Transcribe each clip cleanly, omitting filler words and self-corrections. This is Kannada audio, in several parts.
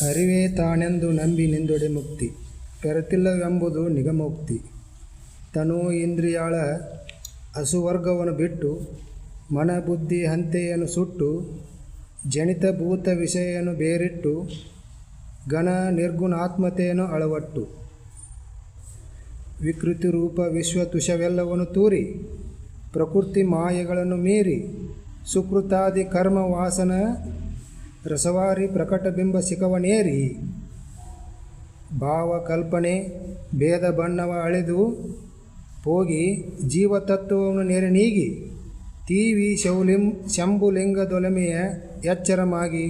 ಅರಿವೇ ತಾನೆಂದು ನಂಬಿ ನಿಂದೊಡೆ ಮುಕ್ತಿ ಪೆರತಿಲ್ಲವೆಂಬುದು ನಿಗಮೋಕ್ತಿ. ತನು ಇಂದ್ರಿಯಾಳ ಹಸುವರ್ಗವನ್ನು ಬಿಟ್ಟು ಮನ ಬುದ್ಧಿ ಹಂತೆಯನ್ನು ಸುಟ್ಟು ಜನಿತ ಭೂತ ವಿಷಯವನ್ನು ಬೇರಿಟ್ಟು ಘನ ನಿರ್ಗುಣಾತ್ಮತೆಯನ್ನು ಅಳವಟ್ಟು ವಿಕೃತಿ ರೂಪ ವಿಶ್ವ ತುಷವೆಲ್ಲವನ್ನು ತೂರಿ ಪ್ರಕೃತಿ ಮಾಯೆಗಳನ್ನು ಮೀರಿ ಸುಕೃತಾದಿ ಕರ್ಮ ವಾಸನ ರಸವಾರಿ ಪ್ರಕಟಬಿಂಬ ಶಿಖವನೇರಿ ಭಾವ ಕಲ್ಪನೆ ಭೇದ ಬಣ್ಣವ ಅಳೆದು ಹೋಗಿ ಜೀವತತ್ವವನ್ನು ನೆರೆ ನೀಗಿ ತೀವಿ ಶಂಭುಲಿಂಗದೊಲಮೆಯ ಎಚ್ಚರಮಾಗಿ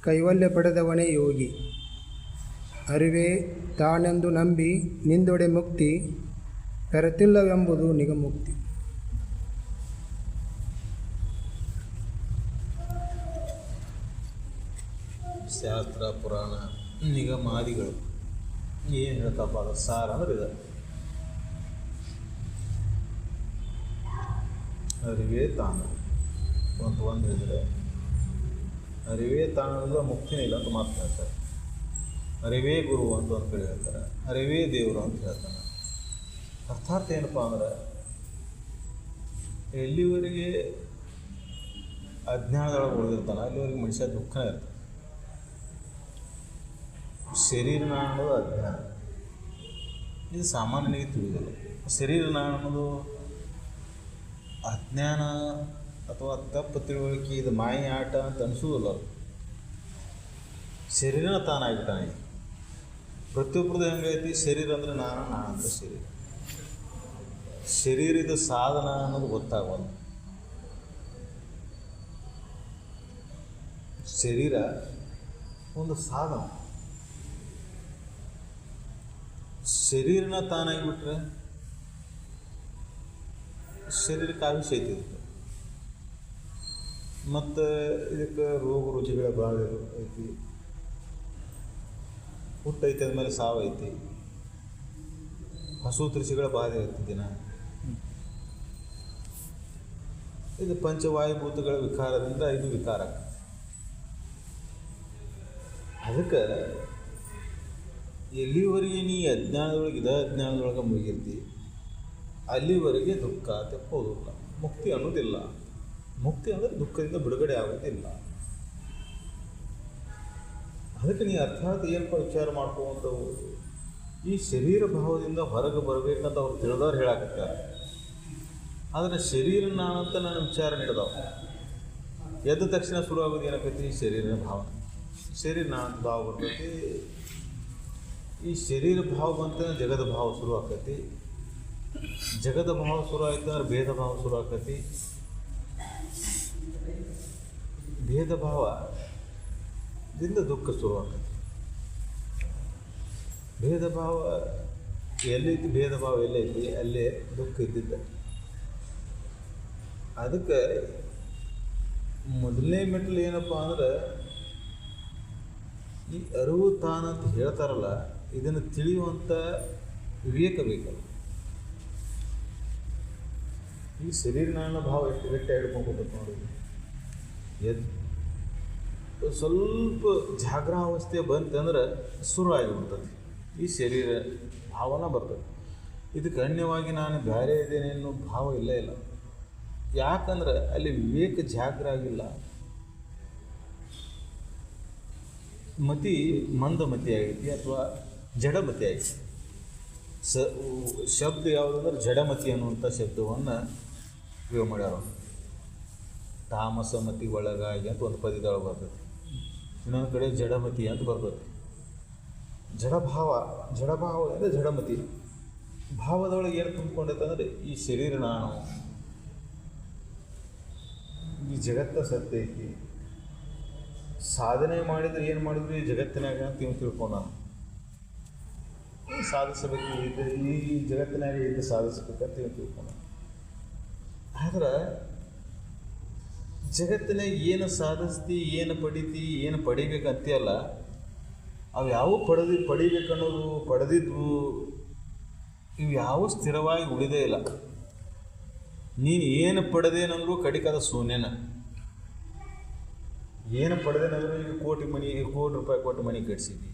ಕೈವಲ್ಯ ಪಡೆದವನೇ ಯೋಗಿ. ಅರಿವೇ ತಾನೆಂದು ನಂಬಿ ನಿಂದೊಡೆ ಮುಕ್ತಿ ಪೆರತಿಲ್ಲವೆಂಬುದು ನಿಗಮುಕ್ತಿ. ಶಾಸ್ತ್ರ ಪುರಾಣ ನಿಗಮಾದಿಗಳು ಏನು ಹೇಳ್ತಪ್ಪ ಅದು ಸಾರ ಅಂದ್ರೆ ಇದೆ. ಅರಿವೇ ತಾನು ಅಂತ ಒಂದು ಹೇಳಿದ್ರೆ ಅರಿವೇ ತಾನು ಮುಕ್ತಿನೇ ಇಲ್ಲ ಅಂತ ಮಾತು ಹೇಳ್ತಾರೆ. ಅರಿವೇ ಗುರು ಅಂತ ಒಂದು ಕಡೆ ಹೇಳ್ತಾರೆ, ಅರಿವೇ ದೇವರು ಅಂತ ಹೇಳ್ತಾನೆ. ಅರ್ಥಾತ್ ಏನಪ್ಪ ಅಂದ್ರೆ ಎಲ್ಲಿವರೆಗೆ ಅಜ್ಞಾನದೊಳಗೆ ಉಳಿದಿರ್ತಾನೆ ಅಲ್ಲಿವರೆಗೆ ಮನುಷ್ಯ ದುಃಖನೇ ಇರ್ತಾನೆ. ಶರೀರನ ಅನ್ನೋದು ಅಜ್ಞಾನ, ಇದು ಸಾಮಾನ್ಯನಿಗೆ ತಿಳಿದಿಲ್ಲ. ಶರೀರನ ಅನ್ನೋದು ಅಜ್ಞಾನ ಅಥವಾ ತಪ್ಪು ತಿಳುವಳಿಕೆ, ಇದು ಮಾಯಿ ಆಟ ಅಂತ ಅನಿಸೋದಿಲ್ಲ. ಶರೀರನ ತಾನಾಗಿಬಿಟ್ಟಾನೆ. ಪ್ರತಿಯೊಬ್ಬರದ್ದು ಹೆಂಗೈತಿ, ಶರೀರ ಅಂದರೆ ನಾನು ಅಂದರೆ ಶರೀರ. ಶರೀರದ ಸಾಧನ ಅನ್ನೋದು ಗೊತ್ತಾಗಲ್ಲ. ಶರೀರ ಒಂದು ಸಾಧನ. ಶರೀರನ ತಾನಾಗಿಬಿಟ್ರೆ ಶರೀರಕ್ಕೆ ಆಯುಷ್ಯ ಐತಿ. ಮತ್ತು ಇದಕ್ಕೆ ರೋಗ ರುಚಿಗಳ ಭಾಳ ಐತಿ. ಹುಟ್ಟೈತೆ ಅಂದಮೇಲೆ ಸಾವು ಐತಿ. ಹಸು ತೃಷಿಗಳ ಬಾಧೆ ಐತಿ ದಿನ. ಇದು ಪಂಚವಾಯುಭೂತಗಳ ವಿಕಾರದಿಂದ ಇದು ವಿಕಾರ. ಅದಕ್ಕೆ ಎಲ್ಲಿವರೆಗೆ ನೀ ಅಜ್ಞಾನದೊಳಗೆ ಅಜ್ಞಾನದೊಳಗೆ ಮುಗಿರ್ತಿ ಅಲ್ಲಿವರೆಗೆ ದುಃಖ ತೆಪ್ಪೋದಿಲ್ಲ. ಮುಕ್ತಿ ಅನ್ನೋದಿಲ್ಲ. ಮುಕ್ತಿ ಅಂದರೆ ದುಃಖದಿಂದ ಬಿಡುಗಡೆ ಆಗೋದಿಲ್ಲ. ಅದಕ್ಕೆ ನೀ ಅರ್ಥಾತ್ ಏನಪ್ಪ ವಿಚಾರ ಮಾಡ್ಕೊಂಡವು, ಈ ಶರೀರ ಭಾವದಿಂದ ಹೊರಗೆ ಬರಬೇಕಂತ ಅವ್ರು ತಿಳಿದವ್ರು ಹೇಳಾಕತ್ತಾರೆ. ಆದರೆ ಶರೀರ ನಾನಂತ ನನ್ನ ವಿಚಾರ ನೀಡಿದವು. ಎದ್ದ ತಕ್ಷಣ ಶುರು ಆಗೋದು ಏನಾಕೈತಿ, ಶರೀರ ಭಾವ. ಶರೀರ ನಾನಂತ ಭಾವ ಬರ್ತೈತಿ. ಈ ಶರೀರ ಭಾವ ಬಂತಂದ್ರೆ ಜಗದ ಭಾವ ಶುರು ಆಕೈತಿ. ಜಗದ ಭಾವ ಶುರು ಆಯ್ತು ಅಂದ್ರೆ ಭೇದ ಭಾವ ಶುರು ಆಕೈತಿ. ಭೇದ ಭಾವದಿಂದ ದುಃಖ ಶುರು ಆಕೈತಿ. ಭೇದ ಭಾವ ಎಲ್ಲೈತಿ, ಭೇದ ಭಾವ ಎಲ್ಲೈತಿ ಅಲ್ಲೇ ದುಃಖ ಇದ್ದಿದ್ದ. ಅದಕ್ಕೆ ಮೊದಲನೇ ಮೆಟ್ಟಲು ಏನಪ್ಪ ಅಂದ್ರೆ ಈ ಅರಿವು ತಾನಂತ ಹೇಳ್ತಾರಲ್ಲ, ಇದನ್ನು ತಿಳಿಯುವಂಥ ವಿವೇಕ ಬೇಕಲ್ಲ. ಈ ಶರೀರನ ಭಾವ ಎಷ್ಟು ಗಟ್ಟಿ ಹಿಡ್ಕೊಂಡ್ಬಿಟ್ಟು ನೋಡಿ. ಸ್ವಲ್ಪ ಜಾಗ್ರಾವಸ್ಥೆ ಬಂತಂದ್ರೆ ಶುರು ಆಗಿಬಿಡ್ತದೆ ಈ ಶರೀರ ಭಾವನ ಬರ್ತದೆ. ಇದಕ್ಕೆ ಅನ್ಯವಾಗಿ ನಾನು ಬೇರೆ ಇದ್ದೇನೆ ಅನ್ನೋ ಭಾವ ಇಲ್ಲ. ಯಾಕಂದ್ರೆ ಅಲ್ಲಿ ವಿವೇಕ ಜಾಗ್ರ ಆಗಿಲ್ಲ. ಮತಿ ಮಂದಮತಿ ಆಗೈತಿ ಅಥವಾ ಜಡಮತಿ ಆಗೈತಿ. ಶಬ್ದ ಯಾವುದಂದ್ರೆ ಜಡಮತಿ ಅನ್ನುವಂಥ ಶಬ್ದವನ್ನು ಉಪಯೋಗ ಮಾಡ್ಯಾರ. ತಾಮಸಮತಿ ಒಳಗಾಗಿ ಅಂತ ಒಂದು ಪದ್ಯದೊಳಗೆ ಬರ್ತದೆ. ಇನ್ನೊಂದು ಕಡೆ ಜಡಮತಿ ಅಂತ ಬರ್ತದೆ. ಜಡಭಾವ ಅಂದರೆ ಜಡಮತಿ ಭಾವದೊಳಗೆ ಏನು ತುಂಬಿಕೊಂಡೈತಂದ್ರೆ ಈ ಶರೀರ ನಾನು, ಈ ಜಗತ್ತ ಸತ್ಯ ಐತಿ. ಸಾಧನೆ ಮಾಡಿದ್ರೆ ಏನು ಮಾಡಿದ್ರು ಈ ಜಗತ್ತಿನಾಗ ಅಂತ ಇವ್ ತಿಳ್ಕೊಂಡ. ಸಾಧಿಸಬೇಕು, ಈ ಜಗತ್ತಿನಾಗ ಇದು ಸಾಧಿಸ್ಬೇಕಂತ ಇವ್ ತಿಳ್ಕೊಂಡ. ಆದ್ರೆ ಜಗತ್ತಿನಾಗ ಏನು ಸಾಧಿಸ್ತಿ, ಏನು ಪಡಿತಿ, ಏನು ಪಡಿಬೇಕಂತೆಯಲ್ಲ, ಅವು ಯಾವ ಪಡಿಬೇಕನ್ನೋದು ಪಡೆದಿದ್ವು ಇವು ಯಾವ ಸ್ಥಿರವಾಗಿ ಉಳಿದೇ ಇಲ್ಲ. ನೀನು ಏನು ಪಡೆದೇನಂದ್ರೂ ಕಡಿಕದ ಶೂನ್ಯನ. ಏನು ಪಡೆದೇನಾದರೂ ಈಗ ಕೋಟಿ ರೂಪಾಯಿ ಕೊಟ್ಟು ಮನೆ ಕಟ್ಸಿದ್ವಿ.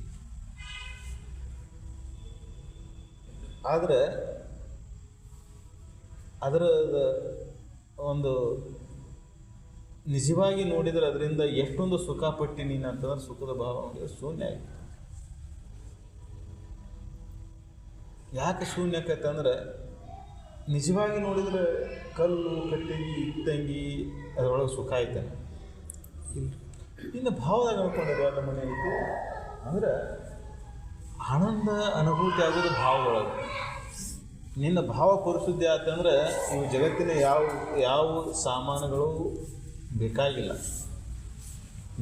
ಆದರೆ ಅದರ ಒಂದು ನಿಜವಾಗಿ ನೋಡಿದರೆ ಅದರಿಂದ ಎಷ್ಟೊಂದು ಸುಖ ಪಟ್ಟಿ ನೀನು ಅಂತಂದ್ರೆ ಸುಖದ ಭಾವ ಶೂನ್ಯ ಆಯಿತು. ಯಾಕೆ ಶೂನ್ಯ ಆಕೈತಂದ್ರೆ ನಿಜವಾಗಿ ನೋಡಿದರೆ ಕಲ್ಲು ಕಟ್ಟಿಗೆ ಇಟ್ಟಂಗಿ ಅದರೊಳಗೆ ಸುಖ ಆಯ್ತಾನೆ. ಇನ್ನು ಭಾವದಾಗ ಅನ್ಕೊಂಡಿರುವ ಮನೆ ಐತಿ ಅಂದ್ರೆ ಆನಂದ ಅನುಭೂತಿ ಆಗೋದು ಭಾವದೊಳಗೆ. ನಿನ್ನ ಭಾವ ಪರಿಶುದ್ಧಿ ಆತಂದ್ರೆ ಇವು ಜಗತ್ತಿನ ಯಾವ ಸಾಮಾನುಗಳು ಬೇಕಾಗಿಲ್ಲ.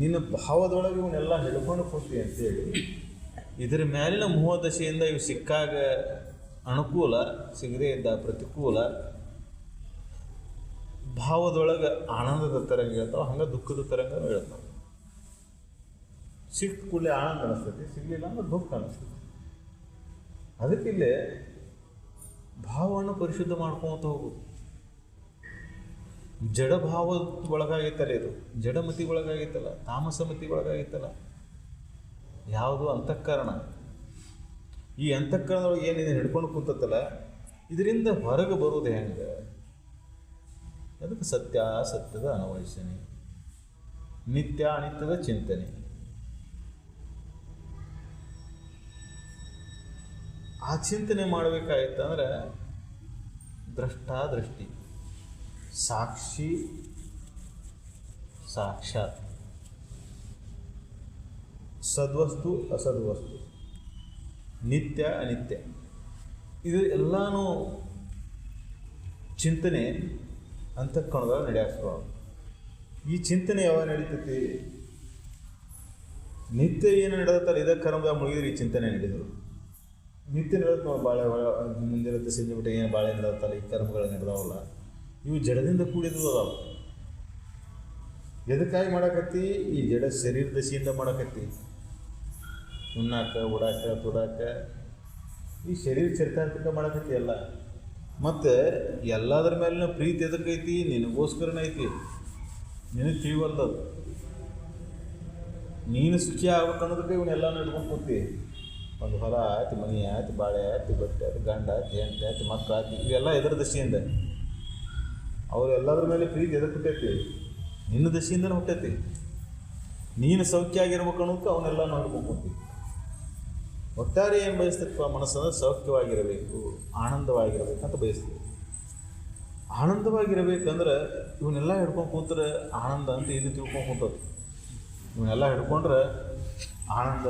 ನಿನ್ನ ಭಾವದೊಳಗೆ ಇವನ್ನೆಲ್ಲ ಹಿಡ್ಕೊಂಡು ಕೂತಿ ಅಂತೇಳಿ ಇದರ ಮೇಲಿನ ಮೋಹದಶೆಯಿಂದ ಇವು ಸಿಕ್ಕಾಗ ಅನುಕೂಲ, ಸಿಗದೇ ಇದ್ದ ಪ್ರತಿಕೂಲ. ಭಾವದೊಳಗೆ ಆನಂದದ ತರಂಗ ಹೇಳ್ತಾವೆ, ಹಂಗೆ ದುಃಖದ ತರಂಗ ಹೇಳ್ತಾವೆ. ಸಿಕ್ಕ ಕೂಡಲೇ ಆನಂದ ಅನಿಸ್ತೈತಿ, ಸಿಗಲಿಲ್ಲ ಅಂದ್ರೆ ದುಃಖ ಅನಿಸ್ತೈತಿ. ಅದಕ್ಕಿಲ್ಲೇ ಭಾವವನ್ನು ಪರಿಶುದ್ಧ ಮಾಡ್ಕೊಂತ ಹೋಗೋದು. ಜಡಭಾವ ಒಳಗಾಗಿತ್ತಲ್ಲ, ಇದು ಜಡಮತಿ ಒಳಗಾಗಿತ್ತಲ್ಲ, ತಾಮಸಮತಿ ಒಳಗಾಗಿತ್ತಲ್ಲ. ಯಾವುದು ಅಂತಃಕರಣ. ಈ ಅಂತಃಕರಣದೊಳಗೆ ಏನಿದೆ ಹಿಡ್ಕೊಂಡು ಕೂತತ್ತಲ್ಲ, ಇದರಿಂದ ಹೊರಗೆ ಬರೋದು ಹೆಂಗೆ? ಅದಕ್ಕೆ ಸತ್ಯದ ಅನ್ವೇಷಣೆ, ನಿತ್ಯ ಅನಿತ್ಯದ ಚಿಂತನೆ. ಆ ಚಿಂತನೆ ಮಾಡಬೇಕಾಯ್ತಂದ್ರೆ ದೃಷ್ಟಿ, ಸಾಕ್ಷಿ, ಸಾಕ್ಷಾತ್, ಸದ್ವಸ್ತು ಅಸದ್ವಸ್ತು, ನಿತ್ಯ ಅನಿತ್ಯ, ಇದು ಎಲ್ಲನೂ ಚಿಂತನೆ ಅಂತಃಕರಣದಾಗ ನಡೆಯಾಕ್ಸ್ಕೊಳ್ಳೋದು. ಈ ಚಿಂತನೆ ಯಾವಾಗ ನಡೀತೈತಿ? ನಿತ್ಯ ಏನು ನಡೆದತ್ತಲ್ಲ, ಇದೇ ಕರ್ಮದಾಗ ಮುಗಿದ್ರೆ ಈ ಚಿಂತನೆ ನಡೆದರು. ನಿತ್ಯ ನಡೆದತ್ತೆ ನಾವು ಬಾಳೆ ಮುಂದಿರುತ್ತೆ, ಸಂಜೆ ಬಿಟ್ಟು ಏನು ಬಾಳೆ ನಡೆದತ್ತಲ್ಲ, ಈ ಕರ್ಮಗಳು ನಡೆದಾವಲ್ಲ, ಇವು ಜಡದಿಂದ ಕೂಡಿದ್ದು ಅದಾವ. ಎದಕ್ಕಾಗಿ ಮಾಡಕತ್ತಿ? ಈ ಜಡ ಶರೀರ ದಶೆಯಿಂದ ಮಾಡಕತ್ತಿ. ಉಣ್ಣಾಕ, ಉಡಾಕ, ತುಡಾಕ, ಈ ಶರೀರ ಚರಿತಾರ್ಥಕ ಮಾಡಕತ್ತಿ ಎಲ್ಲ. ಮತ್ತು ಎಲ್ಲದರ ಮೇಲಿನ ಪ್ರೀತಿ ಎದಕ್ಕೈತಿ? ನಿನಗೋಸ್ಕರನೇ ಐತಿ. ನಿನಗೆ ತಿಳಿವಲ್ದದು. ನೀನು ಸುಖಿ ಆಗ್ಬೇಕನ್ನೋದಕ್ಕೆ ಇವನ್ನೆಲ್ಲ ನಡ್ಕೊಂಡು ಕೂತಿ. ಒಂದು ಹೊಲ ಆಯ್ತು, ಮನೆ ಆಯ್ತು, ಬಾಳೆ ಆಯ್ತು, ಬಟ್ಟೆ ಆಯ್ತು, ಗಂಡ ಆಯ್ತು, ಹೆಂಡತಿ ಆಯ್ತು, ಮಕ್ಕಳು ಆಯ್ತು, ಇವೆಲ್ಲ ಎದರ ದಶೆಯಿಂದ. ಅವರು ಎಲ್ಲದ್ರ ಮೇಲೆ ಪ್ರೀತಿ ಎದಕ್ಕೆ ಹುಟ್ಟೈತಿ? ನಿನ್ನ ದಶೆಯಿಂದನೇ ಹುಟ್ಟೈತಿ. ನೀನು ಸೌಖ್ಯ ಆಗಿರ್ಬೇಕು ಅನ್ನೋದಕ್ಕೆ ಅವನ್ನೆಲ್ಲ ನೋಡ್ಕೊಂಡು ಕೂತಿ. ಒಟ್ಟಾರೆ ಏನು ಬಯಸ್ತಪ್ಪ ಮನಸ್ಸಂದ್ರೆ ಸೌಖ್ಯವಾಗಿರಬೇಕು, ಆನಂದವಾಗಿರಬೇಕಂತ ಬಯಸ್ತೀವಿ. ಆನಂದವಾಗಿರಬೇಕಂದ್ರೆ ಇವನ್ನೆಲ್ಲ ಹಿಡ್ಕೊಂಡು ಕೂತ್ರೆ ಆನಂದ ಅಂತ ಇದು ತಿಳ್ಕೊಂಡು ಕೂತದ್ದು. ಇವನ್ನೆಲ್ಲ ಹಿಡ್ಕೊಂಡ್ರೆ ಆನಂದ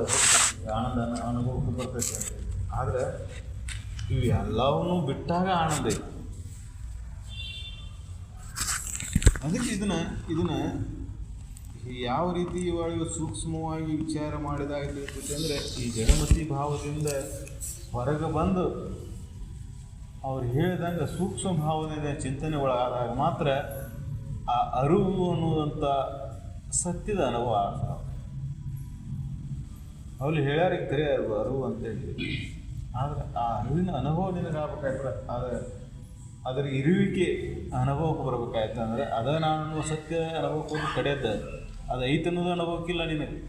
ಅನುಭವಕ್ಕೆ ಬರ್ತೈತೆ ಅಂತ. ಆದರೆ ಇವು ಎಲ್ಲವನ್ನೂ ಬಿಟ್ಟಾಗ ಆನಂದ ಐತಿ. ಅದಕ್ಕೆ ಇದನ್ನು ಯಾವ ರೀತಿ ಇವಾಗ ಸೂಕ್ಷ್ಮವಾಗಿ ವಿಚಾರ ಮಾಡಿದಾಗ ತಿಳಿತೈತೆ ಅಂದರೆ, ಈ ಜಡಮತಿ ಭಾವದಿಂದ ಹೊರಗೆ ಬಂದು ಅವ್ರು ಹೇಳ್ದಂಗೆ ಸೂಕ್ಷ್ಮ ಭಾವದಿಂದ ಚಿಂತನೆ ಒಳಗಾದಾಗ ಮಾತ್ರ ಆ ಅರಿವು ಅನ್ನುವಂಥ ಸತ್ಯದ ಅನುಭವ ಆಗ್ತದೆ. ಅವ್ರು ಹೇಳ್ಯಾರಿಗೆ ಕರೆ ಅರಿವು ಅಂತೇಳಿ. ಆದರೆ ಆ ಅರಿವಿನ ಅನುಭವ ನಿನಗಾಗಬೇಕಾಯ್ತದೆ. ಅದರ ಇರುವಿಕೆ ಅನುಭವಕ್ಕೆ ಬರ್ಬೇಕಾಯ್ತು ಅಂದರೆ ಅದ ನಾನು ಸತ್ಯ ಅನುಭವಕ್ಕೆ ಹೋಗಿ ಕಡೆಯದ್ದ ಅದು ಐತೆ ಅನ್ನೋದು ಅನುಭವಕ್ಕಿಲ್ಲ ನಿನಗೆ.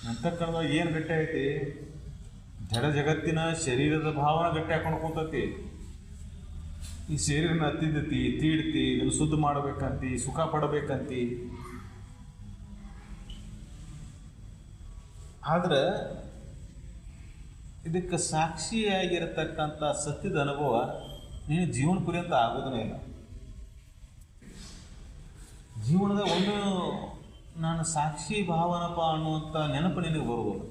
ಅಂತಃಕರಣದಾಗ ಏನು ಗಟ್ಟಿ ಐತಿ? ಜಡ ಜಗತ್ತಿನ ಶರೀರದ ಭಾವನೆ ಗಟ್ಟಿ ಹಾಕೊಂಡು ಕೂತತಿ. ಈ ಶರೀರನ ತಿದ್ದತಿ, ತೀಡ್ತಿ, ಇದನ್ನು ಶುದ್ಧ ಮಾಡಬೇಕಂತಿ, ಸುಖ ಪಡಬೇಕಂತಿ. ಆದ್ರೆ ಇದಕ್ಕೆ ಸಾಕ್ಷಿಯಾಗಿರತಕ್ಕಂಥ ಸತ್ಯದ ಅನುಭವ ನೀನು ಜೀವನ ಪರ್ಯಂತ ಆಗೋದನ್ನೇ ಇಲ್ಲ. ಜೀವನದ ಒಂದು ನಾನು ಸಾಕ್ಷಿ ಭಾವನಪ್ಪ ಅನ್ನುವಂಥ ನೆನಪು ನಿನಗೆ ಬರುವುದಿಲ್ಲ,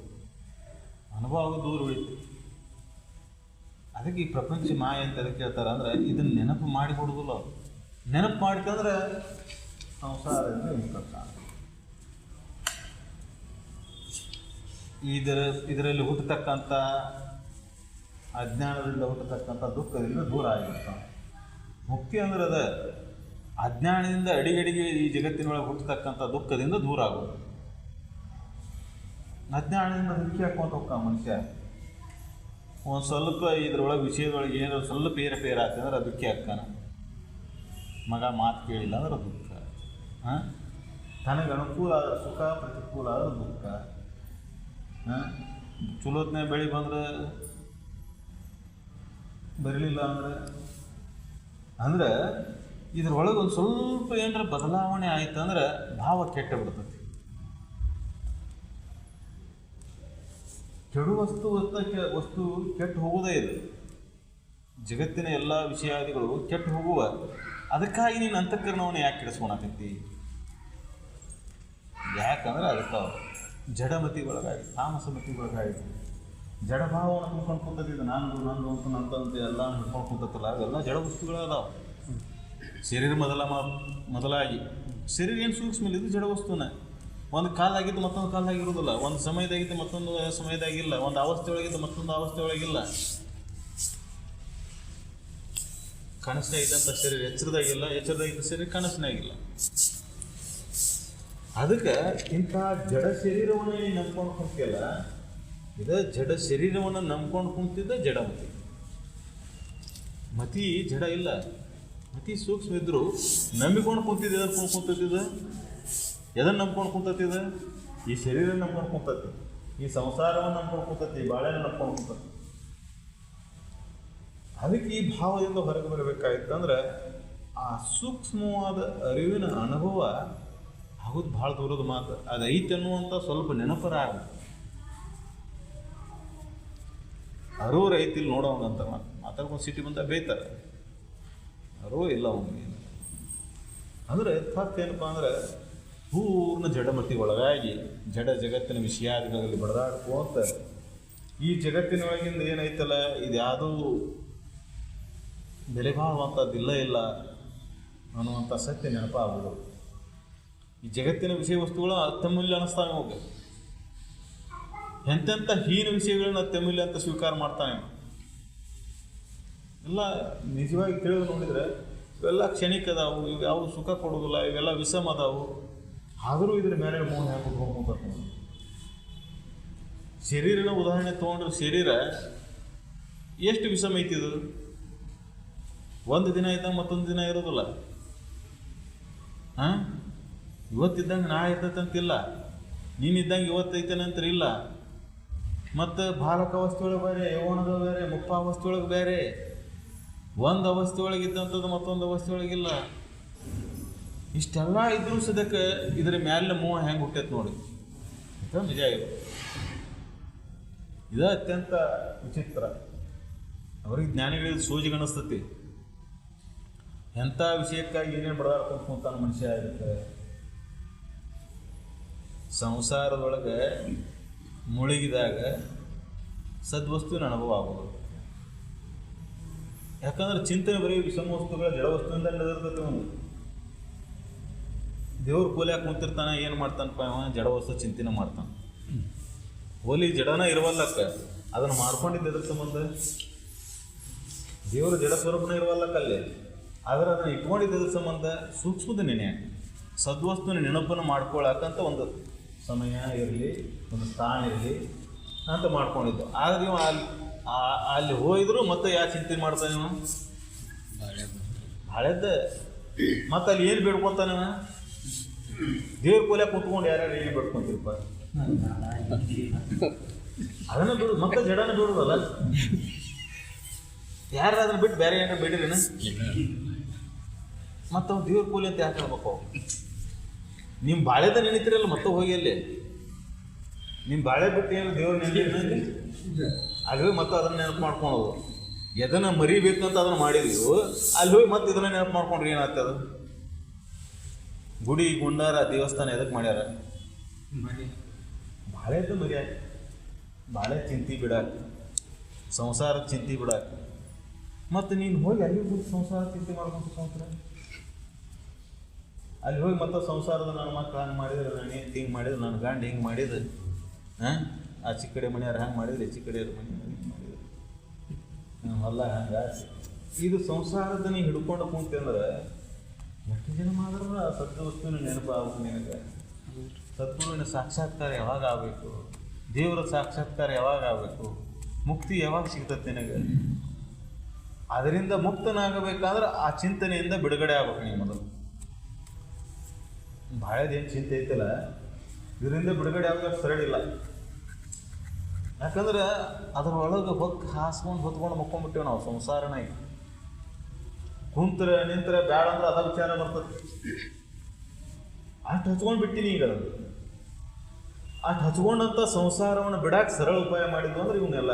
ಅನುಭವ ದೂರ ಉಳಿತು. ಅದಕ್ಕೆ ಈ ಪ್ರಪಂಚ ಮಾಯ ಅಂತ ಅದಕ್ಕೆ ಹೇಳ್ತಾರೆ ಅಂದರೆ ಇದನ್ನು ನೆನಪು ಮಾಡಿಕೊಡೋದಿಲ್ಲ. ನೆನಪು ಮಾಡ್ಕೊಂಡ್ರೆ ಸಂಸಾರದಿಂದ ವಿಮುಖ. ಇದರಲ್ಲಿ ಹುಟ್ಟತಕ್ಕಂಥ ಅಜ್ಞಾನದಿಂದ ಹುಟ್ಟತಕ್ಕಂಥ ದುಃಖದಿಂದ ದೂರ ಆಗಿರ್ತಾನೆ. ಮುಕ್ತಿ ಅಂದ್ರೆ ಅದ ಅಜ್ಞಾನದಿಂದ ಅಡಿಗಡಿಗೆ ಈ ಜಗತ್ತಿನೊಳಗೆ ಹುಟ್ಟತಕ್ಕಂಥ ದುಃಖದಿಂದ ದೂರ ಆಗೋದು. ಅಜ್ಞಾನದಿಂದ ದುಃಖಿ ಹಾಕೊಂತ ಹೋಗ್ತಾನೆ ಮನುಷ್ಯ. ಒಂದು ಸ್ವಲ್ಪ ಇದ್ರೊಳಗೆ ವಿಷಯದೊಳಗೆ ಏನಾದ್ರು ಸ್ವಲ್ಪ ಪೇರ ಆಗ್ತಂದ್ರೆ ಅದು ದುಃಖಿ ಆಗ್ತಾನೆ. ಮಗ ಮಾತು ಕೇಳಿಲ್ಲ ಅಂದ್ರೆ ದುಃಖ. ತನಗೆ ಅನುಕೂಲ ಆದ ಸುಖ, ಪ್ರತಿಕೂಲ ಆದ ದುಃಖ. ಚಲೋತ್ನೇ ಬೆಳೆ ಬಂದ್ರೆ ಬರಲಿಲ್ಲ ಅಂದ್ರೆ ಇದ್ರೊಳಗೆ ಒಂದು ಸ್ವಲ್ಪ ಏನಾರ ಬದಲಾವಣೆ ಆಯ್ತು ಅಂದ್ರೆ ಭಾವ ಕೆಟ್ಟ ಬಿಡ್ತೈತಿ. ಕೆಡು ವಸ್ತು ಕೆಟ್ಟು ಹೋಗೋದೇ ಇದೆ. ಜಗತ್ತಿನ ಎಲ್ಲ ವಿಷಯಾದಿಗಳು ಕೆಟ್ಟು ಹೋಗುವ. ಅದಕ್ಕಾಗಿ ನೀನು ಅಂತಃಕರಣವನ್ನು ಯಾಕೆ ಕೆಡಿಸ್ಕೊಳಕತ್ತಿ? ಯಾಕಂದ್ರೆ ಅದಕ್ಕೆ ಜಡಮತಿಗೊಳಗಾಗಿ, ತಾಮಸಮತಿಗೊಳಗಾಗಿ ಜಡಭಾವವನ್ನು ಹಿಡ್ಕೊಂಡು ಕುಂತತ್ತಿದ್ದು ನಂದು ಅಂತ ಎಲ್ಲ ಹಿಡ್ಕೊಂಡು ಕುಂತತ್ತಲ್ಲ, ಅವೆಲ್ಲ ಜಡ ವಸ್ತುಗಳು ಅದಾವೆ. ಶರೀರ ಮೊದಲಾಗಿ ಶರೀರ ಏನು ಸೂಕ್ಷ್ಮ ಇದು ಜಡ ವಸ್ತುನ. ಒಂದು ಕಾಲಾಗಿದ್ದು ಮತ್ತೊಂದು ಕಾಲಾಗಿರೋದಿಲ್ಲ, ಒಂದು ಸಮಯದಾಗಿದ್ದು ಮತ್ತೊಂದು ಸಮಯದಾಗಿಲ್ಲ, ಒಂದು ಅವಸ್ಥೆ ಒಳಗಿದ್ದು ಮತ್ತೊಂದು ಅವಸ್ಥೆ ಒಳಗಿಲ್ಲ. ಕನಸಿನಾಗ ಇದ್ದಂಥ ಶರೀರ ಎಚ್ಚರದಾಗಿಲ್ಲ, ಎಚ್ಚರದಾಗಿದ್ದ ಶರೀರ ಕನಸಿನಾಗಿಲ್ಲ. ಅದಕ್ಕೆ ಇಂಥ ಜಡ ಶರೀರವನ್ನೇ ನಂಬ್ಕೊಂಡು ಕುಂತಿಯಲ್ಲ, ಇದು ಜಡ ಶರೀರವನ್ನು ನಂಬ್ಕೊಂಡು ಕುಂತಿದ್ದ ಜಡಮತಿ. ಮತಿ ಜಡ ಇಲ್ಲ, ಮತಿ ಸೂಕ್ಷ್ಮ ಇದ್ರು ನಂಬಿಕೊಂಡು ಕುಂತಿದ್ದ. ಎದರ್ಕೊಂಡು ಕುಂತಿದ್ದ? ಎದನ್ನು ನಂಬ್ಕೊಂಡು ಕುಂತತ್ತಿದ? ಈ ಶರೀರ ನಂಬ್ಕೊಂಡು ಕುಂತತಿ, ಈ ಸಂಸಾರವನ್ನು ನಂಬ್ಕೊಂಡು ಕುಂತತಿ, ಬಾಳೆನ ನಂಬ್ಕೊಂಡು ಕುಂತತಿ. ಅದಕ್ಕೆ ಈ ಭಾವದಿಂದ ಹೊರಗೆ ಬರಬೇಕಾಯ್ತು ಅಂದ್ರೆ ಆ ಸೂಕ್ಷ್ಮವಾದ ಅರಿವಿನ ಅನುಭವ ಆಗೋದು ಭಾಳ ದೂರದ ಮಾತು. ಅದು ಐತೆ ಅನ್ನುವಂಥ ಸ್ವಲ್ಪ ನೆನಪರ ಆಗುತ್ತೆ. ಅರಿವು ರೈತಿಲ್ ನೋಡೋವಂತ ಮಾತಾಡ್ಕೊಂಡು ಸಿಟಿ ಬಂದ ಬೇಯ್ತಾರೆ. ಅರಿವು ಇಲ್ಲ ಅವನಿಗೆ. ಅಂದರೆ ಯಥಾರ್ಥ ಏನಪ್ಪ ಅಂದ್ರೆ ಪೂರ್ಣ ಜಡಮತಿ ಒಳಗಾಗಿ ಜಡ ಜಗತ್ತಿನ ವಿಷಯಾದಿಗಳಲ್ಲಿ ಬಡದಾಡ್ಕೋತ ಈ ಜಗತ್ತಿನೊಳಗಿಂದ ಏನೈತಲ್ಲ, ಇದು ಯಾವುದೂ ಬೆಲೆ ಬಾಳುವಂಥದ್ದು ಇಲ್ಲ ಅನ್ನುವಂಥ ಸತ್ಯ ನೆನಪಾಗೋದು. ಈ ಜಗತ್ತಿನ ವಿಷಯ ವಸ್ತುಗಳು ಅತ್ಯಮೂಲ್ಯ ಅನ್ನಿಸ್ತಾವೆ ಹೋಗಿ. ಎಂತೆಂಥ ಹೀನ ವಿಷಯಗಳನ್ನ ಅತ್ಯಮೂಲ್ಯ ಅಂತ ಸ್ವೀಕಾರ ಮಾಡ್ತಾನೆ. ಎಲ್ಲ ನಿಜವಾಗಿ ತಿಳಿದು ನೋಡಿದರೆ ಇವೆಲ್ಲ ಕ್ಷಣಿಕ ಅದಾವು, ಇವು ಯಾವ ಸುಖ ಕೊಡೋದಿಲ್ಲ, ಇವೆಲ್ಲ ವಿಷಮ ಅದಾವು. ಆದರೂ ಇದ್ರ ಮೇಲೆ ಮೋಹ ಹಾಕಿ ಹೋಗ್ಬೋದು. ಶರೀರನ ಉದಾಹರಣೆ ತೊಗೊಂಡ್ರೆ ಶರೀರ ಎಷ್ಟು ವಿಷಮ ಐತಿದು. ಒಂದು ದಿನ ಇದ್ದಂಗೆ ಮತ್ತೊಂದು ದಿನ ಇರೋದಿಲ್ಲ. ಇವತ್ತಿದ್ದಂಗೆ ನಾಳೆ ಇರ್ತೈತಂತಿಲ್ಲ, ನೀನಿದ್ದಂಗೆ ಇವತ್ತೈತೇನೆ ಅಂತ ಇಲ್ಲ. ಮತ್ತು ಬಾಲಕ ಅವಸ್ಥೆಯೊಳಗೆ ಬೇರೆ, ಯೌವನದ ಬೇರೆ, ಮುಪ್ಪಾವಸ್ಥೆಯೊಳಗೆ ಬೇರೆ. ಒಂದು ಅವಸ್ಥೆ ಒಳಗಿದ್ದಂಥದ್ದು ಮತ್ತೊಂದು ಅವಸ್ಥೆ ಒಳಗಿಲ್ಲ. ಇಷ್ಟೆಲ್ಲ ಇದ್ರೂ ಸದ್ಯಕ್ಕೆ ಇದರ ಮ್ಯಾಲಿನ ಮೋಹ ಹೆಂಗೆ ಹುಟ್ಟೈತೆ ನೋಡಿ. ಇದು ನಿಜ. ಇದು ಅತ್ಯಂತ ವಿಚಿತ್ರ. ಅವ್ರಿಗೆ ಜ್ಞಾನಿಗಳಿಗೆ ಸೋಜಿಗಣಿಸ್ತತಿ. ಎಂಥ ವಿಷಯಕ್ಕಾಗಿ ಏನೇನು ಬಡದಾಡ್ಕೊಂಡು ಕುಂತಾನ ಮನುಷ್ಯ ಇರುತ್ತೆ. ಸಂಸಾರದೊಳಗೆ ಮುಳುಗಿದಾಗ ಸದ್ವಸ್ತುವಿನ ಅನುಭವ ಆಗೋದು. ಯಾಕಂದ್ರೆ ಚಿಂತನೆ ಬರೀ ವಿಷಮ ವಸ್ತುಗಳ ಜಡ ವಸ್ತುವಿಂದ ನಡೆದಿರ್ತೈತೆ. ಒಂದು ದೇವ್ರ ಕೋಲ್ಯಾಕೆ ಕುಂತಿರ್ತಾನೆ, ಏನು ಮಾಡ್ತಾನಪ್ಪ ಅವ? ಜಡ ವಸ್ತು ಚಿಂತನೆ ಮಾಡ್ತಾನೆ. ಹೋಲಿ ಜಡನ ಇರುವಲ್ಲಕ್ಕ, ಅದನ್ನು ಮಾಡ್ಕೊಂಡಿದ್ದು ಎದ್ರ ಸಂಬಂಧ? ದೇವರು ಜಡ ಸ್ವರೂಪನ ಇರುವಲ್ಲಕ್ಕ ಅಲ್ಲಿ, ಆದರೆ ಅದನ್ನು ಇಟ್ಕೊಂಡಿದ್ದ ಸಂಬಂಧ ಸೂಕ್ಷ್ಮದ ನೆನೆ ಸದ್ವಸ್ತುವಿನ ನೆನಪನ್ನು ಮಾಡ್ಕೊಳಕ್ಕಂತ ಒಂದು ಸಮಯ ಇರಲಿ, ಒಂದು ಸ್ಥಾನ ಇರಲಿ ಅಂತ ಮಾಡ್ಕೊಂಡಿದ್ದು. ಆದರೆ ಇವ ಅಲ್ಲಿ ಹೋಗಿದ್ರು ಮತ್ತೆ ಯಾಕೆ ಚಿಂತನೆ ಮಾಡ್ತಾನೆ? ಇವ ಹಳೆದ ಮತ್ತೆ ಅಲ್ಲಿ ಏನು ಬೇಡ್ಕೊತಾನೆ? ದೇವ್ರ ಕೋಲೆ ಕುತ್ಕೊಂಡು ಯಾರ್ಯಾರು ಏನು ಬೇಡ್ಕೊಂತೀರಪ್ಪ? ಅದನ್ನು ಬಿಡು, ಮತ್ತೆ ಜಡನ ಬಿಡುದಲ್ಲ. ಯಾರು ಅದನ್ನು ಬಿಟ್ಟು ಬೇರೆ ಏನಾರು ಬೇಡಿರೇನ? ಮತ್ತು ಅವ್ನು ದೇವ್ರ ಕೂಲಿ ಅಂತ ಯಾಕೆ ಹೇಳ್ಬೇಕು? ನಿಮ್ಮ ಬಾಳೆದ ನೆನಿತೀರಲ್ಲ ಮತ್ತೆ ಹೋಗಿ ಅಲ್ಲಿ. ನಿಮ್ಮ ಬಾಳೆ ಬಿಟ್ಟು ಏನು ದೇವ್ರ ನೆನಪಿ ಅಲ್ಲಿ ಹೋಗಿ ಮತ್ತೆ ಅದನ್ನು ನೆನಪು ಮಾಡ್ಕೊಳೋದು. ಎದನ್ನು ಮರಿಬೇಕಂತ ಅದನ್ನು ಮಾಡಿದೀವಿ, ಅಲ್ಲಿ ಹೋಗಿ ಮತ್ತೆ ಇದನ್ನ ನೆನಪು ಮಾಡ್ಕೊಂಡ್ರಿ ಏನಾಗ್ತದ? ಗುಡಿ ಗುಂಡಾರ ದೇವಸ್ಥಾನ ಎದಕ್ಕೆ ಮಾಡ್ಯಾರ? ಬಾಳೆದ್ದು ಮರ್ಯಾದ, ಬಾಳೆ ಚಿಂತೆ ಬಿಡಾಕ, ಸಂಸಾರದ ಚಿಂತೆ ಬಿಡಾಕ. ಮತ್ತು ನೀನು ಹೋಗಿ ಅಲ್ಲಿ ಹೋಗಿ ಸಂಸಾರ ಚಿಂತೆ ಮಾಡ್ಕೊಂಡು ಸಂಸಾರ ಅಲ್ಲಿ ಹೋಗಿ ಮತ್ತೆ ಸಂಸಾರದ ನನ್ನ ಮಕ್ಕಳು ಹಂಗೆ ಮಾಡಿದ್ರೆ, ನಾನು ಏನು ಹಿಂಗೆ ಮಾಡಿದ್ರೆ, ನನ್ನ ಗಂಡ ಹಿಂಗೆ ಮಾಡಿದ್ರೆ, ಆ ಚಿಕ್ಕ ಕಡೆ ಮನೆಯವ್ರು ಹಂಗೆ ಮಾಡಿದ್ರೆ, ಈ ಚಿಕ್ಕ ಕಡೆಯವ್ರ ಮನೆಯವ್ರು ಹಿಂಗೆ ಮಾಡಿದ್ರೆ, ಹೊಲ ಹಂಗೆ. ಇದು ಸಂಸಾರದ ನೀ ಹಿಡ್ಕೊಂಡು ಕುಂತೆ ಅಂದ್ರೆ ಎಷ್ಟು ಜನ ಮಾಡಿದ್ರೆ ಸತ್ಯ ವಸ್ತುವಿನ ನೆನಪು ಆಗ್ಬೇಕು ನಿನಗೆ. ಸತ್ವವಿನ ಸಾಕ್ಷಾತ್ಕಾರ ಯಾವಾಗ ಆಗಬೇಕು? ದೇವರ ಸಾಕ್ಷಾತ್ಕಾರ ಯಾವಾಗ ಆಗಬೇಕು? ಮುಕ್ತಿ ಯಾವಾಗ ಸಿಗ್ತದೆ ನಿನಗೆ? ಅದರಿಂದ ಮುಕ್ತನಾಗಬೇಕಾದ್ರೆ ಆ ಚಿಂತನೆಯಿಂದ ಬಿಡುಗಡೆ ಆಗ್ಬೇಕು. ನೀವು ಮೊದಲು ಭಾಳದೇನು ಚಿಂತೆ ಐತಲ್ಲ, ಇದರಿಂದ ಬಿಡುಗಡೆ ಆಗೋದು ಸರಳ ಇಲ್ಲ. ಯಾಕಂದ್ರೆ ಅದ್ರೊಳಗೆ ಹೊತ್ತು ಹಾಸ್ಕೊಂಡು ಹೊತ್ಕೊಂಡು ಮಕ್ಕೊಂಡ್ಬಿಟ್ಟೇವೆ ನಾವು ಸಂಸಾರನಾಗಿ. ಕುಂತ್ರೆ ನಿಂತ್ರೆ ಬ್ಯಾಡ ಅಂದ್ರೆ ಅದ ವಿಚಾರ ಬರ್ತದೆ. ಅಷ್ಟು ಹಚ್ಕೊಂಡು ಬಿಟ್ಟಿನಿ ಈಗ. ಅಷ್ಟು ಹಚ್ಕೊಂಡಂಥ ಸಂಸಾರವನ್ನು ಬಿಡಾಕೆ ಸರಳ ಉಪಾಯ ಮಾಡಿದ್ವು ಅಂದ್ರೆ ಇವನ್ನೆಲ್ಲ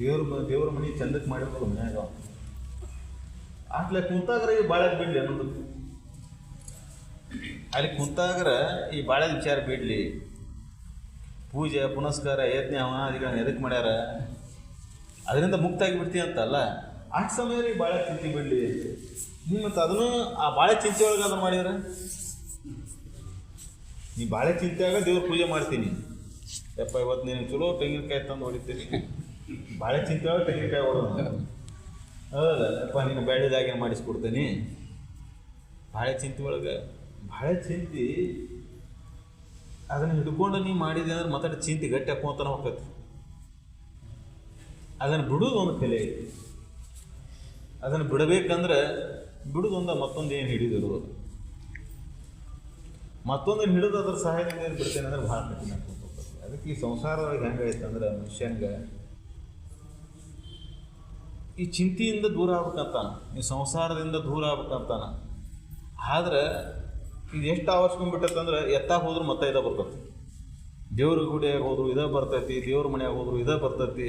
ದೇವ್ರ ಮನೆ ಚಂದಕ್ಕೆ ಮಾಡಿರ್ಬೋದು ಮನ್ಯಾಗ. ಅಟ್ಲೆ ಕುಂತಾಗ್ರೆ ಈ ಬಾಳೆ ಬಿಡ್ಲಿ ಅನ್ನೋದು. ಅಲ್ಲಿ ಕುಂತಾಗ್ರ ಈ ಬಾಳೆ ವಿಚಾರ ಬಿಡ್ಲಿ. ಪೂಜೆ ಪುನಸ್ಕಾರ ಯಜ್ಞ ಹವನಾದಿಗಳನ್ನ ಎದಕ್ಕೆ ಮಾಡ್ಯಾರ, ಅದರಿಂದ ಮುಕ್ತಾಗಿ ಬಿಡ್ತೀವಿ ಅಂತಲ್ಲ. ಅಷ್ಟು ಸಮಯ ಈ ಬಾಳೆ ಚಿಂತೆ ಬಿಡಲಿ. ನೀವು ಮತ್ತು ಅದನ್ನು ಆ ಬಾಳೆ ಚಿಂತೆ ಒಳಗೆ ಅದನ್ನು ಮಾಡಿದ್ರೆ, ನೀ ಬಾಳೆ ಚಿಂತೆಯಾಗ ದೇವ್ರ ಪೂಜೆ ಮಾಡ್ತೀನಿ. ಯಪ್ಪ ಇವತ್ತು ನೀನು ಚಲೋ ತೆಂಗಿನಕಾಯಿ ತಂದು ಹೊಡಿತೀನಿ, ಬಾಳೆ ಚಿಂತೆ ಒಳಗೆ ತೆಂಗಿನಕಾಯಿ ಹೊಡೋದು. ಹೌದಲ್ಲ, ಯಪ್ಪ ನೀನು ಬೆಳೆದಾಗೇನು ಮಾಡಿಸ್ಕೊಡ್ತೀನಿ. ಬಾಳೆ ಚಿಂತೆ ಒಳಗೆ ಬಾಳೆ ಚಿಂತೆ ಅದನ್ನು ಹಿಡ್ಕೊಂಡು ನೀ ಮಾಡಿದೆ ಅಂದ್ರೆ ಮತ್ತೆ ಚಿಂತೆ ಗಟ್ಟಿ ಹಾಕೋತಾನೆ ಹೋಗ್ತೈತಿ. ಅದನ್ನು ಬಿಡೋದು ಒಂದು ಕಲೆ ಐತಿ. ಅದನ್ನು ಬಿಡಬೇಕಂದ್ರೆ ಬಿಡೋದೊಂದು ಮತ್ತೊಂದು ಏನು ಹಿಡಿದಿರೋದು, ಮತ್ತೊಂದನ್ನು ಹಿಡಿದು ಅದ್ರ ಸಹಾಯದಿಂದ ಏನು ಬಿಡ್ತೇನೆ ಅಂದ್ರೆ ಭಾಳ ಕಠಿಣ ಆಗ್ತದೆ. ಅದಕ್ಕೆ ಈ ಸಂಸಾರದೊಳಗೆ ಹೆಂಗಾಯ್ತು ಅಂದ್ರೆ ಮನುಷ್ಯನಿಗೆ ಈ ಚಿಂತೆಯಿಂದ ದೂರ ಆಗ್ಬೇಕಂತಾನ, ಈ ಸಂಸಾರದಿಂದ ದೂರ ಆಗ್ಬೇಕಂತಾನ. ಆದ್ರೆ ಇದು ಎಷ್ಟು ಆವರ್ಸ್ಕೊಂಡ್ಬಿಟ್ಟಂದ್ರೆ ಎತ್ತಾಗ ಹೋದ್ರು ಮತ್ತೆ ಇದೇ ಬರ್ತೈತಿ. ದೇವ್ರ ಗುಡಿಯಾಗ ಹೋದ್ರು ಇದೇ ಬರ್ತೈತಿ, ದೇವ್ರ ಮನೆಯಾಗ ಹೋದ್ರು ಇದೇ ಬರ್ತೈತಿ.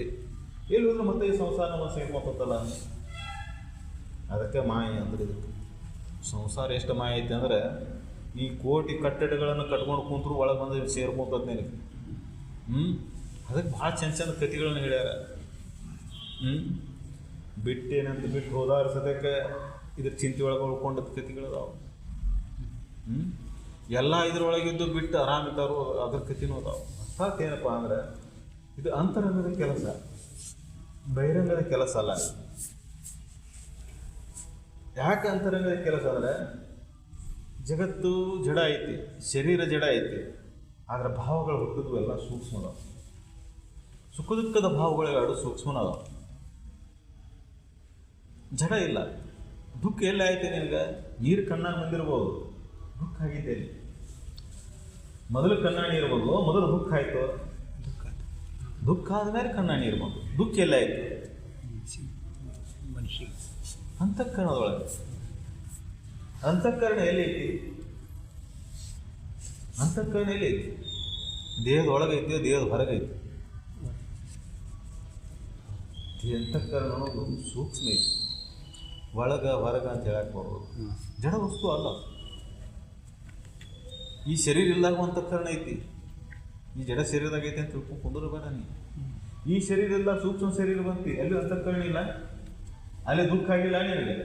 ಎಲ್ಲಿ ಹೋದ್ರು ಮತ್ತೆ ಈ ಸಂಸಾರ ನಮ್ಮ ಸೇರ್ಕೊತಲ್ಲ. ಅದಕ್ಕೆ ಮಾಯ ಅಂದ್ರೆ ಇದಕ್ಕೆ ಸಂಸಾರ ಎಷ್ಟು ಮಾಯ ಐತಿ ಅಂದ್ರೆ, ಈ ಕೋಟಿ ಕಟ್ಟಡಗಳನ್ನು ಕಟ್ಕೊಂಡು ಕುಂತರು ಒಳಗೆ ಬಂದು ಸೇರ್ಕೊಂತದ್ ನಿನಗೆ. ಅದಕ್ಕೆ ಭಾಳ ಚಂದ ಚಂದ ಕಥೆಗಳನ್ನ ಹೇಳ್ಯಾರ. ಬಿಟ್ಟೇನಂತ ಬಿಟ್ಟು ಹೋದಾರ ಸದ್ಯಕ್ಕೆ ಇದ್ರ ಚಿಂತೆ ಒಳಗೆ ಉಳ್ಕೊಂಡದ್ದು ಕಥೆಗಳದಾವ. ಎಲ್ಲ ಇದ್ರೊಳಗಿದ್ದು ಬಿಟ್ಟು ಆರಾಮಿದ್ದಾರು ಅದ್ರ ಕಥೆನೂ ಅದಾವ. ಅರ್ಥಾತ್ ಏನಪ್ಪ ಅಂದ್ರೆ ಇದು ಅಂತರಂಗದ ಕೆಲಸ, ಬಹಿರಂಗದ ಕೆಲಸ ಅಲ್ಲ. ಯಾಕೆ ಅಂತರಂಗದ ಕೆಲಸ ಅಂದರೆ, ಜಗತ್ತು ಜಡ ಐತಿ, ಶರೀರ ಜಡ ಐತಿ, ಆದರೆ ಭಾವಗಳು ಹುಟ್ಟಿದ್ವು ಎಲ್ಲ ಸೂಕ್ಷ್ಮದ. ಸುಖ ದುಃಖದ ಭಾವಗಳು ಎರಡು ಸೂಕ್ಷ್ಮನದ, ಜಡ ಇಲ್ಲ. ದುಃಖ ಎಲ್ಲ ಐತೆ ನಿನಗೆ, ನೀರು ಕಣ್ಣಾಗ ಬಂದಿರ್ಬೋದು, ದುಃಖ ಆಗಿದೆ. ಮೊದಲು ಕಣ್ಣಾಣಿ ಇರ್ಬೋದು, ಮೊದಲು ದುಃಖ ಆಯಿತು, ದುಃಖ ಆದಮೇಲೆ ಕಣ್ಣಾಣಿ ಇರ್ಬೋದು. ದುಃಖ ಎಲ್ಲ ಆಯಿತು ಅಂತಃಕರಣದೊಳಗೆ. ಅಂತಃಕರಣ ಎಲ್ಲೈತಿ? ಅಂತಃಕರಣ ಎಲ್ಲೈತಿ? ದೇಹದ ಒಳಗೈತಿ, ದೇಹದ ಹೊರಗೈತಿ. ಅಂತಃಕರಣ ಅನ್ನೋದು ಸೂಕ್ಷ್ಮ ಐತಿ, ಒಳಗ ಹೊರಗ ಅಂತ ಹೇಳಕ್ ಬರ್ಬೋದು. ಜಡ ವಸ್ತು ಅಲ್ಲ. ಈ ಶರೀರ ಇಲ್ದಾಗ ಅಂತಃಕರಣ ಐತಿ, ಈ ಜಡ ಶರೀರದಾಗ ಐತಿ ಅಂತ ತಿಳ್ಕೊಂಡು ಕುಂದರಬೇಡ ನೀ. ಈ ಶರೀರ ಇಲ್ದಾಗ ಸೂಕ್ಷ್ಮ ಶರೀರ ಬಂತಿ, ಅಲ್ಲಿ ಅಂತಃಕರಣ ಇಲ್ಲ, ಅಲ್ಲಿ ದುಃಖ ಆಗಿಲ್ಲ ನಿನಗೆ.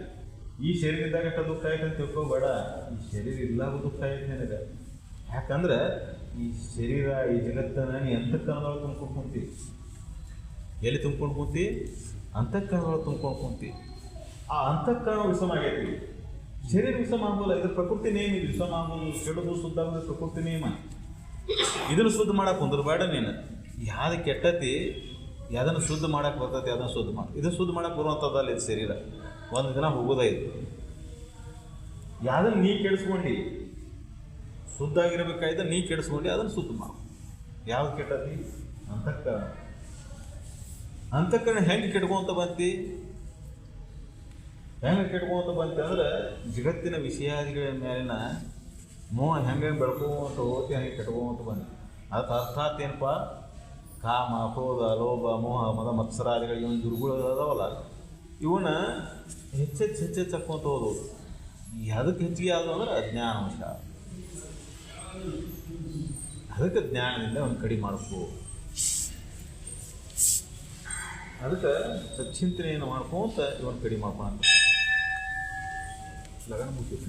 ಈ ಶರೀರ ಇದ್ದಾಗ ಅಷ್ಟ ದುಃಖ ಆಯ್ತು ಅಂತ ತಿಳ್ಕೊಬೇಡ. ಈ ಶರೀರ ಇಲ್ಲಾಗ ದುಃಖ ಆಯ್ತು ನಿನಗೆ. ಯಾಕಂದ್ರೆ ಈ ಶರೀರ ಈ ಜಗತ್ತನ್ನ ನೀ ಅಂತಃಕರಣದೊಳಗೆ ತುಂಬ್ಕೊಂಡು ಕುಂತಿ. ಎಲ್ಲಿ ತುಂಬ್ಕೊಂಡು ಕುಂತಿ? ಅಂತಃಕರಣದೊಳಗೆ ತುಂಬ್ಕೊಂಡು ಕುಂತಿ. ಆ ಅಂತಃಕರಣ ವಿಷಮ ಆಗೈತಿ, ಶರೀರ ವಿಷಮ ಆಗೋಲ್ಲ. ಇದ್ರ ಪ್ರಕೃತಿ ನೇಮ, ಇದು ವಿಷಮ ಆಗೋದು, ಕೆಡೋದು ಶುದ್ಧ ಆಗೋದು ಪ್ರಕೃತಿ ನೇಮ. ಇದನ್ನು ಶುದ್ಧ ಮಾಡಕ್ಕೆ ಕುಂದ್ರಬೇಡ ನೀನು. ಯಾವ್ದು ಕೆಟ್ಟತಿ ಯಾವ್ದನ್ನು ಶುದ್ಧ ಮಾಡಕ್ಕೆ ಬರ್ತೈತಿ ಅದನ್ನು ಶುದ್ಧ ಮಾಡಿ. ಇದು ಶುದ್ಧ ಮಾಡಕ್ಕೆ ಬರುವಂಥದ್ದಲ್ಲ ಇದು ಶರೀರ, ಒಂದು ದಿನ ಹೋಗೋದೈದು. ಯಾವ್ದನ್ನು ನೀ ಕೆಡಿಸ್ಕೊಂಡು ಶುದ್ಧ ಆಗಿರ್ಬೇಕಾಯ್ತು, ನೀ ಕೆಡಿಸ್ಕೊಂಡು ಅದನ್ನು ಶುದ್ಧ ಮಾಡು. ಯಾವ್ದು ಕೆಟ್ಟತಿ? ಅಂತಃಕರಣ. ಅಂತಃಕರಣ ಹೆಂಗೆ ಕೆಟ್ಕೊಂತ ಬಂತಿ? ಹೆಂಗೆ ಕೆಟ್ಕೊಂತ ಬಂತಿ ಅಂದ್ರೆ, ಜಗತ್ತಿನ ವಿಷಯಾದಿಗಳ ಮೇಲಿನ ಮೋಹ ಹೆಂಗೆ ಬೆಳ್ಕೊಂತ ಹೋಗಿ ಹಂಗೆ ಕೆಟ್ಕೊಂತ ಬಂತು. ಅದು ಅರ್ಥಾತ್ ಏನಪ್ಪ? ಕಾಮ, ಕ್ರೋಧ, ಲೋಭ, ಮೋಹ, ಮದ, ಮತ್ಸರಾದಿಗಳು ಇವನ್ ದುರ್ಗುಣ ಅದಾವಲ್ಲ, ಇವನ್ನ ಹೆಚ್ಚೆಚ್ಚು ಚಕ್ಕೊಂತ ಹೋದವು. ಅದಕ್ಕೆ ಹೆಚ್ಚಿಗೆ ಯಾವುದು ಅಂದ್ರೆ ಅಜ್ಞಾನಾಂಶ. ಅದಕ್ಕೆ ಜ್ಞಾನದಿಂದ ಒಂದು ಕಡಿಮೆ ಮಾಡ್ಕೋ. ಅದಕ್ಕೆ ಸಚ್ಚಿಂತನೆಯನ್ನು ಮಾಡ್ಕೊಂತ ಇವನ್ ಕಡಿಮೆ ಮಾಡ್ಕೊಂತ ಲಗನ ಮುಗಿತು.